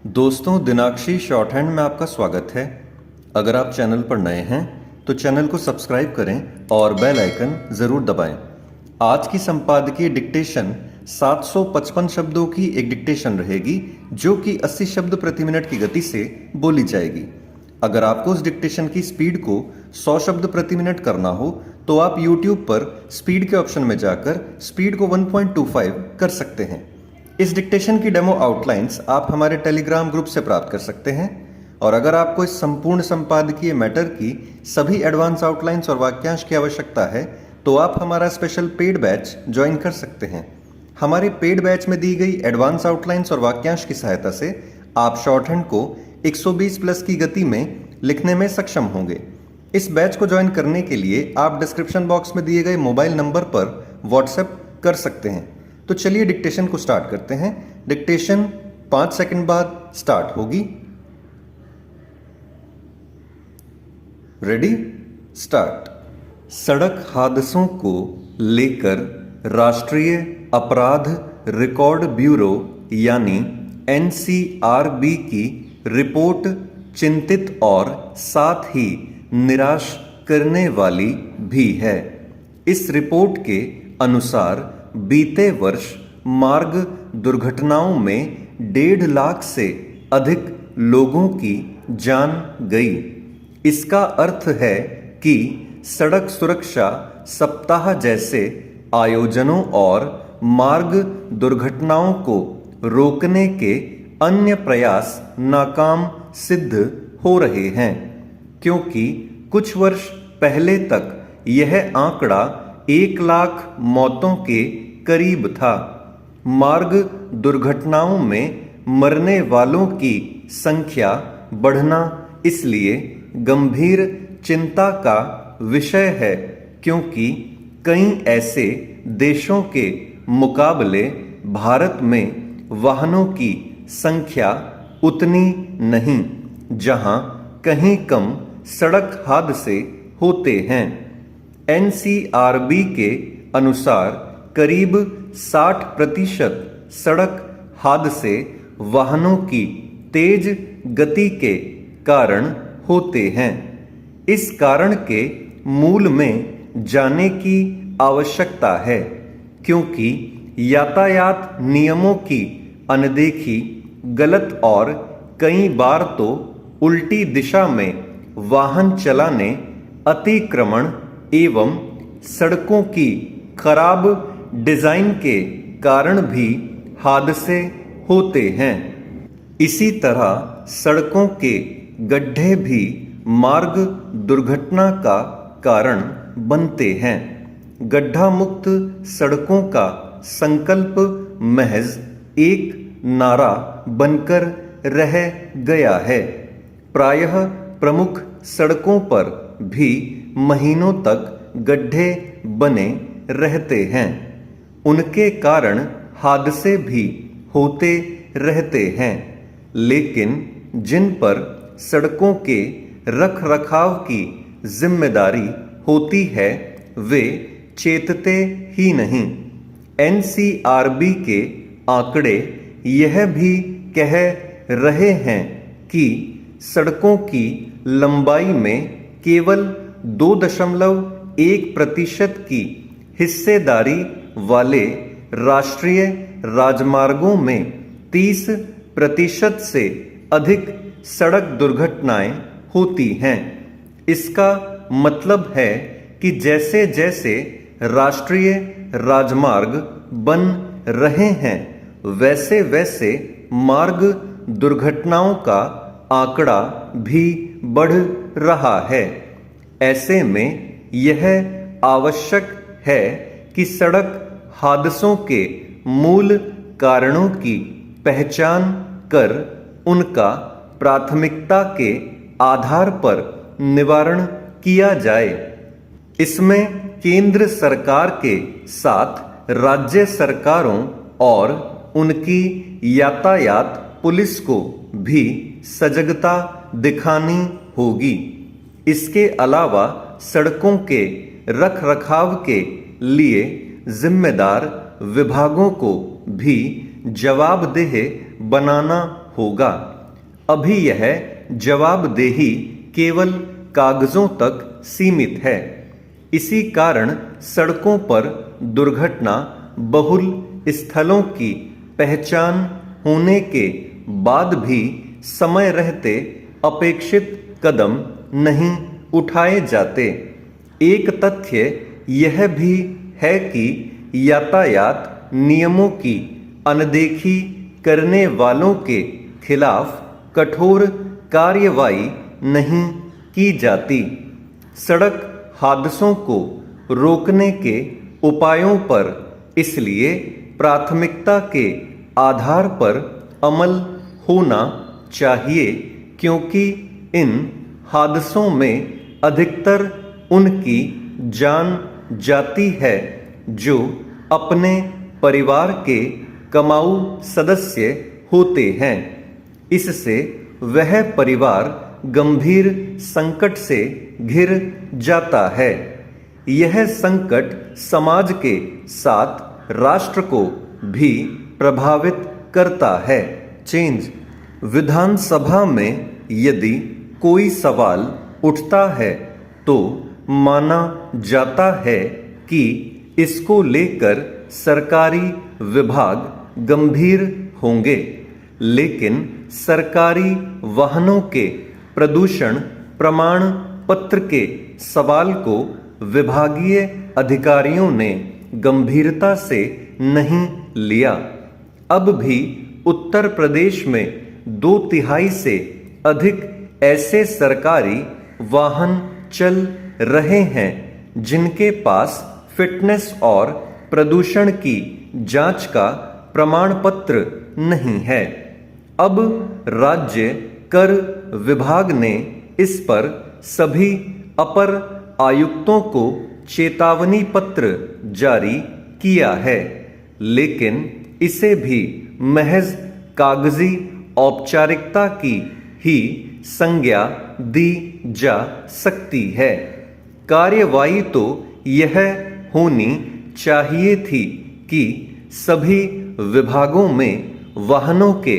दोस्तों, दिनाक्षी short hand में आपका स्वागत है। अगर आप चैनल पर नए हैं तो चैनल को सब्सक्राइब करें और बेल आइकन ज़रूर दबाएं। आज की संपादकीय डिक्टेशन 755 शब्दों की एक डिक्टेशन रहेगी जो कि 80 शब्द प्रति मिनट की गति से बोली जाएगी। अगर आपको उस डिक्टेशन की स्पीड को 100 शब्द प्रति मिनट करना हो तो आप YouTube पर स्पीड के ऑप्शन में जाकर स्पीड को 1.25 कर सकते हैं। इस डिक्टेशन की डेमो आउटलाइंस आप हमारे टेलीग्राम ग्रुप से प्राप्त कर सकते हैं। और अगर आपको इस संपूर्ण संपादकीय मैटर की सभी एडवांस आउटलाइंस और वाक्यांश की आवश्यकता है तो आप हमारा स्पेशल पेड बैच ज्वाइन कर सकते हैं। हमारे पेड बैच में दी गई एडवांस आउटलाइंस और वाक्यांश की सहायता से आप शॉर्ट हैंड को 120 प्लस की गति में लिखने में सक्षम होंगे। इस बैच को ज्वाइन करने के लिए आप डिस्क्रिप्शन बॉक्स में दिए गए मोबाइल नंबर पर व्हाट्सएप कर सकते हैं। तो चलिए डिक्टेशन को स्टार्ट करते हैं। डिक्टेशन 5 सेकंड बाद स्टार्ट होगी। Ready, start. सड़क हादसों को लेकर राष्ट्रीय अपराध रिकॉर्ड ब्यूरो यानी NCRB की रिपोर्ट चिंतित और साथ ही निराश करने वाली भी है। इस रिपोर्ट के अनुसार बीते वर्ष मार्ग दुर्घटनाओं में 1.5 लाख से अधिक लोगों की जान गई। इसका अर्थ है कि सड़क सुरक्षा सप्ताह जैसे आयोजनों और मार्ग दुर्घटनाओं को रोकने के अन्य प्रयास नाकाम सिद्ध हो रहे हैं, क्योंकि कुछ वर्ष पहले तक यह आंकड़ा 1 लाख मौतों के करीब था। मार्ग दुर्घटनाओं में मरने वालों की संख्या बढ़ना इसलिए गंभीर चिंता का विषय है, क्योंकि कई ऐसे देशों के मुकाबले भारत में वाहनों की संख्या उतनी नहीं, जहां कहीं कम सड़क हादसे होते हैं। NCRB के अनुसार करीब 60% सड़क हादसे वाहनों की तेज गति के कारण होते हैं। इस कारण के मूल में जाने की आवश्यकता है, क्योंकि यातायात नियमों की अनदेखी, गलत और कई बार तो उल्टी दिशा में वाहन चलाने, अतिक्रमण एवं सड़कों की खराब डिजाइन के कारण भी हादसे होते हैं। इसी तरह सड़कों के गड्ढे भी मार्ग दुर्घटना का कारण बनते हैं। गड्ढा मुक्त सड़कों का संकल्प महज एक नारा बनकर रह गया है। प्रायः प्रमुख सड़कों पर भी महीनों तक गड्ढे बने रहते हैं। उनके कारण हादसे भी होते रहते हैं, लेकिन जिन पर सड़कों के रखरखाव की जिम्मेदारी होती है वे चेतते ही नहीं। NCRB के आंकड़े यह भी कह रहे हैं कि सड़कों की लंबाई में केवल 2.1% की हिस्सेदारी वाले राष्ट्रीय राजमार्गों में 30% से अधिक सड़क दुर्घटनाएं होती हैं। इसका मतलब है कि जैसे जैसे राष्ट्रीय राजमार्ग बन रहे हैं वैसे वैसे मार्ग दुर्घटनाओं का आंकड़ा भी बढ़ रहा है। ऐसे में यह आवश्यक है कि सड़क हादसों के मूल कारणों की पहचान कर उनका प्राथमिकता के आधार पर निवारण किया जाए। इसमें केंद्र सरकार के साथ राज्य सरकारों और उनकी यातायात पुलिस को भी सजगता दिखानी होगी। इसके अलावा सड़कों के रखरखाव के लिए जिम्मेदार विभागों को भी जवाबदेह बनाना होगा। अभी यह जवाबदेही केवल कागजों तक सीमित है। इसी कारण सड़कों पर दुर्घटना बहुल स्थलों की पहचान होने के बाद भी समय रहते अपेक्षित कदम नहीं उठाए जाते। एक तथ्य यह भी है कि यातायात नियमों की अनदेखी करने वालों के खिलाफ कठोर कार्रवाई नहीं की जाती। सड़क हादसों को रोकने के उपायों पर इसलिए प्राथमिकता के आधार पर अमल होना चाहिए, क्योंकि इन हादसों में अधिकतर उनकी जान जाती है जो अपने परिवार के कमाऊ सदस्य होते हैं। इससे वह परिवार गंभीर संकट से घिर जाता है। यह संकट समाज के साथ राष्ट्र को भी प्रभावित करता है। चेंज विधानसभा में यदि कोई सवाल उठता है तो माना जाता है कि इसको लेकर सरकारी विभाग गंभीर होंगे, लेकिन सरकारी वाहनों के प्रदूषण प्रमाण पत्र के सवाल को विभागीय अधिकारियों ने गंभीरता से नहीं लिया। अब भी उत्तर प्रदेश में 2/3 से अधिक ऐसे सरकारी वाहन चल रहे हैं जिनके पास फिटनेस और प्रदूषण की जांच का प्रमाण पत्र नहीं है। अब राज्य कर विभाग ने इस पर सभी अपर आयुक्तों को चेतावनी पत्र जारी किया है, लेकिन इसे भी महज कागजी औपचारिकता की ही संज्ञा दी जा सकती है। कार्यवाही तो यह होनी चाहिए थी कि सभी विभागों में वाहनों के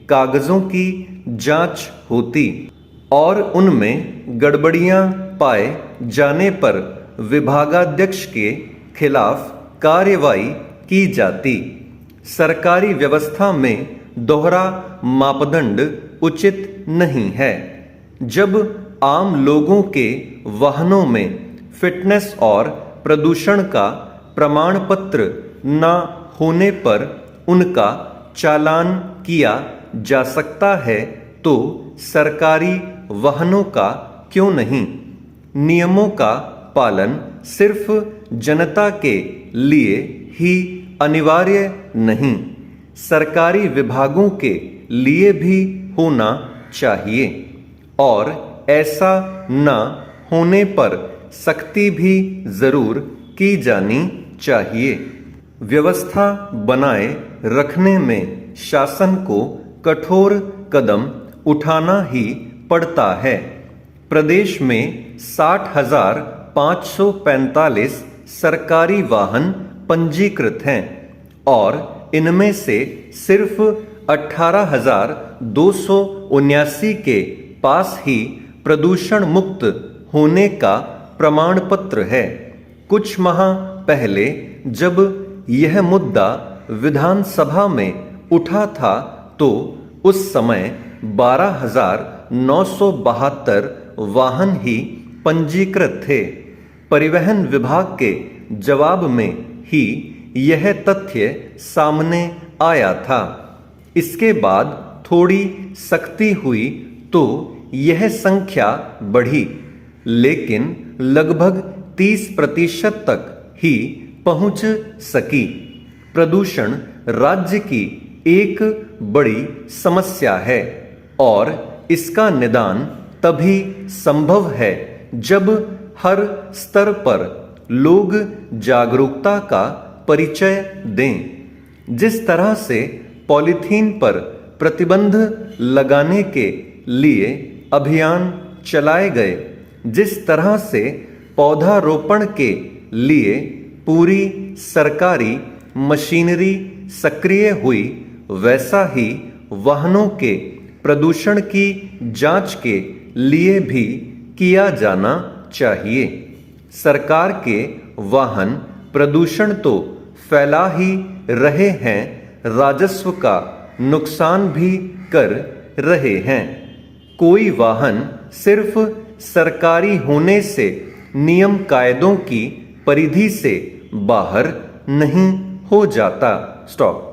कागजों की जांच होती और उनमें गड़बड़ियां पाए जाने पर विभागाध्यक्ष के खिलाफ कार्रवाई की जाती। सरकारी व्यवस्था में दोहरा मापदंड उचित नहीं है। जब आम लोगों के वाहनों में फिटनेस और प्रदूषण का प्रमाण पत्र न होने पर उनका चालान किया जा सकता है, तो सरकारी वाहनों का क्यों नहीं? नियमों का पालन सिर्फ जनता के लिए ही अनिवार्य नहीं, सरकारी विभागों के लिए भी होना चाहिए और ऐसा न होने पर सख्ती भी जरूर की जानी चाहिए। व्यवस्था बनाए रखने में शासन को कठोर कदम उठाना ही पड़ता है। प्रदेश में 60,545 सरकारी वाहन पंजीकृत हैं और इनमें से सिर्फ 18,279 के पास ही प्रदूषण मुक्त होने का प्रमाण पत्र है। कुछ माह पहले जब यह मुद्दा विधानसभा में उठा था तो उस समय 12,972 वाहन ही पंजीकृत थे। परिवहन विभाग के जवाब में ही यह तथ्य सामने आया था। इसके बाद थोड़ी सख्ती हुई तो यह संख्या बढ़ी, लेकिन लगभग 30% तक ही पहुंच सकी। प्रदूषण राज्य की एक बड़ी समस्या है और इसका निदान तभी संभव है जब हर स्तर पर लोग जागरूकता का परिचय दें। जिस तरह से पॉलीथीन पर प्रतिबंध लगाने के लिए अभियान चलाए गए, जिस तरह से पौधारोपण के लिए पूरी सरकारी मशीनरी सक्रिय हुई, वैसा ही वाहनों के प्रदूषण की जांच के लिए भी किया जाना चाहिए। सरकार के वाहन प्रदूषण तो फैला ही रहे हैं, राजस्व का नुकसान भी कर रहे हैं। कोई वाहन सिर्फ सरकारी होने से नियम कायदों की परिधि से बाहर नहीं हो जाता। स्टॉप।